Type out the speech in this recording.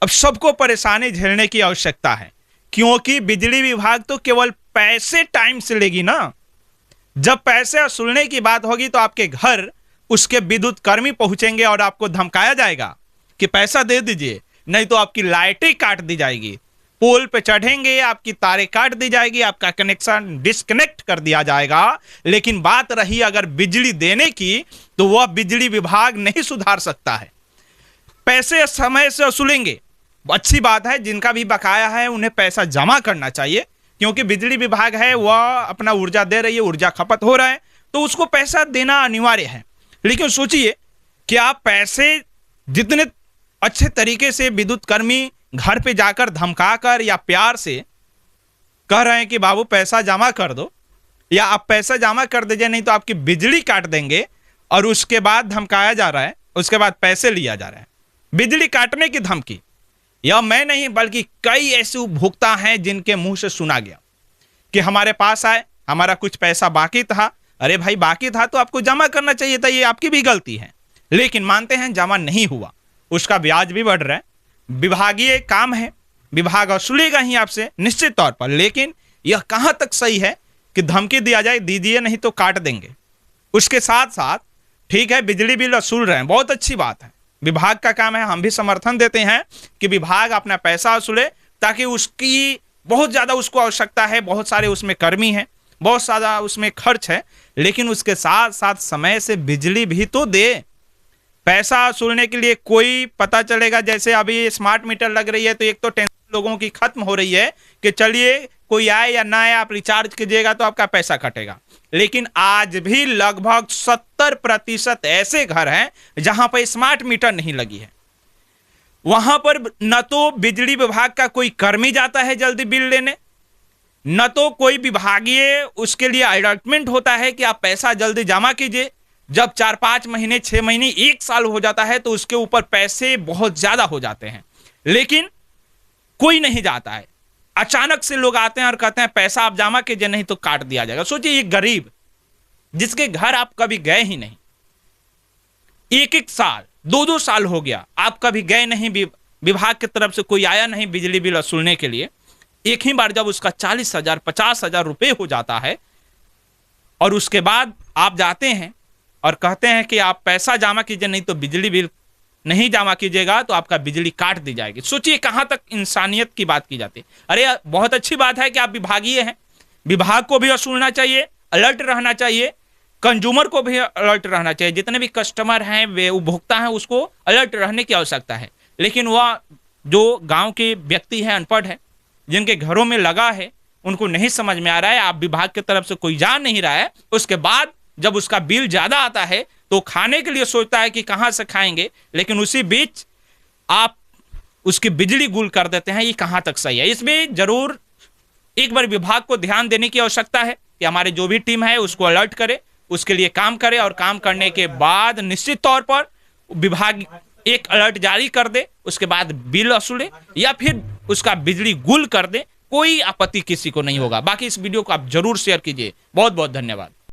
अब सबको परेशानी झेलने की आवश्यकता है, क्योंकि बिजली विभाग तो केवल पैसे टाइम से लेगी ना। जब पैसे वसूलने की बात होगी तो आपके घर उसके विद्युत कर्मी पहुंचेंगे और आपको धमकाया जाएगा कि पैसा दे दीजिए, नहीं तो आपकी लाइटें काट दी जाएगी, पोल पे चढ़ेंगे, आपकी तारें काट दी जाएगी, आपका कनेक्शन डिस्कनेक्ट कर दिया जाएगा। लेकिन बात रही अगर बिजली देने की, तो वह बिजली विभाग नहीं सुधार सकता है। पैसे समय से वसूलेंगे, अच्छी बात है, जिनका भी बकाया है उन्हें पैसा जमा करना चाहिए, क्योंकि बिजली विभाग है वह अपना ऊर्जा दे रही है, ऊर्जा खपत हो रहा है, तो उसको पैसा देना अनिवार्य है। लेकिन सोचिए कि आप पैसे जितने अच्छे तरीके से विद्युत कर्मी घर पे जाकर धमकाकर या प्यार से कह रहे हैं कि बाबू पैसा जमा कर दो, या आप पैसा जमा कर दीजिए नहीं तो आपकी बिजली काट देंगे, और उसके बाद धमकाया जा रहा है, उसके बाद पैसे लिया जा रहा है। बिजली काटने की धमकी यह मैं नहीं बल्कि कई ऐसे उपभोक्ता हैं जिनके मुंह से सुना गया कि हमारे पास आए, हमारा कुछ पैसा बाकी था। अरे भाई, बाकी था तो आपको जमा करना चाहिए था, ये आपकी भी गलती है। लेकिन मानते हैं जमा नहीं हुआ, उसका ब्याज भी बढ़ रहा है। विभागीय काम है, विभाग वसूलेगा ही आपसे निश्चित तौर पर। लेकिन यह कहां तक सही है कि धमकी दिया जाए दीजिए नहीं तो काट देंगे। उसके साथ साथ ठीक है बिजली बिल वसूल रहे हैं, बहुत अच्छी बात है, विभाग का काम है, हम भी समर्थन देते हैं कि विभाग अपना पैसा वसूले, ताकि उसकी बहुत ज्यादा उसको आवश्यकता है, बहुत सारे उसमें कर्मी हैं, बहुत ज्यादा उसमें खर्च है। लेकिन उसके साथ साथ समय से बिजली भी तो दे। पैसा वसूलने के लिए कोई पता चलेगा, जैसे अभी स्मार्ट मीटर लग रही है तो एक तो टेंशन लोगों की खत्म हो रही है कि चलिए कोई आए या ना आए, आप रिचार्ज कीजिएगा तो आपका पैसा कटेगा। लेकिन आज भी लगभग 70% ऐसे घर हैं जहां पर स्मार्ट मीटर नहीं लगी है। वहां पर न तो बिजली विभाग का कोई कर्मी जाता है जल्दी बिल लेने, न तो कोई विभागीय उसके लिए अलॉटमेंट होता है कि आप पैसा जल्दी जमा कीजिए। जब 4-5 महीने, 6 महीने, 1 साल हो जाता है तो उसके ऊपर पैसे बहुत ज्यादा हो जाते हैं, लेकिन कोई नहीं जाता है। अचानक से लोग आते हैं और कहते हैं पैसा आप जमा कीजिए नहीं तो काट दिया जाएगा। सोचिए ये गरीब जिसके घर आप कभी गए ही नहीं, 1-1 साल, 2-2 साल हो गया, आप कभी गए नहीं, विभाग की तरफ से कोई आया नहीं बिजली बिल वसूलने के लिए। एक ही बार जब उसका 40,000, 50,000 रुपए हो जाता है और उसके बाद आप जाते हैं और कहते हैं कि आप पैसा जमा कीजिए नहीं तो बिजली बिल नहीं जमा कीजिएगा तो आपका बिजली काट दी जाएगी। सोचिए कहां तक इंसानियत की बात की जाती है। अरे बहुत अच्छी बात है कि आप विभागीय हैं, विभाग को भी वसूलना चाहिए, अलर्ट रहना चाहिए, कंज्यूमर को भी अलर्ट रहना चाहिए, जितने भी कस्टमर हैं वे उपभोक्ता हैं उसको अलर्ट रहने की आवश्यकता है। लेकिन वह जो गांव के व्यक्ति हैं, अनपढ़ है, जिनके घरों में लगा है, उनको नहीं समझ में आ रहा है, आप विभाग की तरफ से कोई जा नहीं रहा है, उसके बाद जब उसका बिल ज्यादा आता है तो खाने के लिए सोचता है कि कहां से खाएंगे, लेकिन उसी बीच आप उसकी बिजली गुल कर देते हैं। ये कहां तक सही है? इसमें जरूर एक बार विभाग को ध्यान देने की आवश्यकता है कि हमारे जो भी टीम है उसको अलर्ट करे, उसके लिए काम करे, और काम करने के बाद निश्चित तौर पर विभाग एक अलर्ट जारी कर दे, उसके बाद बिल वसूले या फिर उसका बिजली गुल कर दे। कोई आपत्ति किसी को नहीं होगा। बाकी इस वीडियो को आप जरूर शेयर कीजिए। बहुत बहुत धन्यवाद।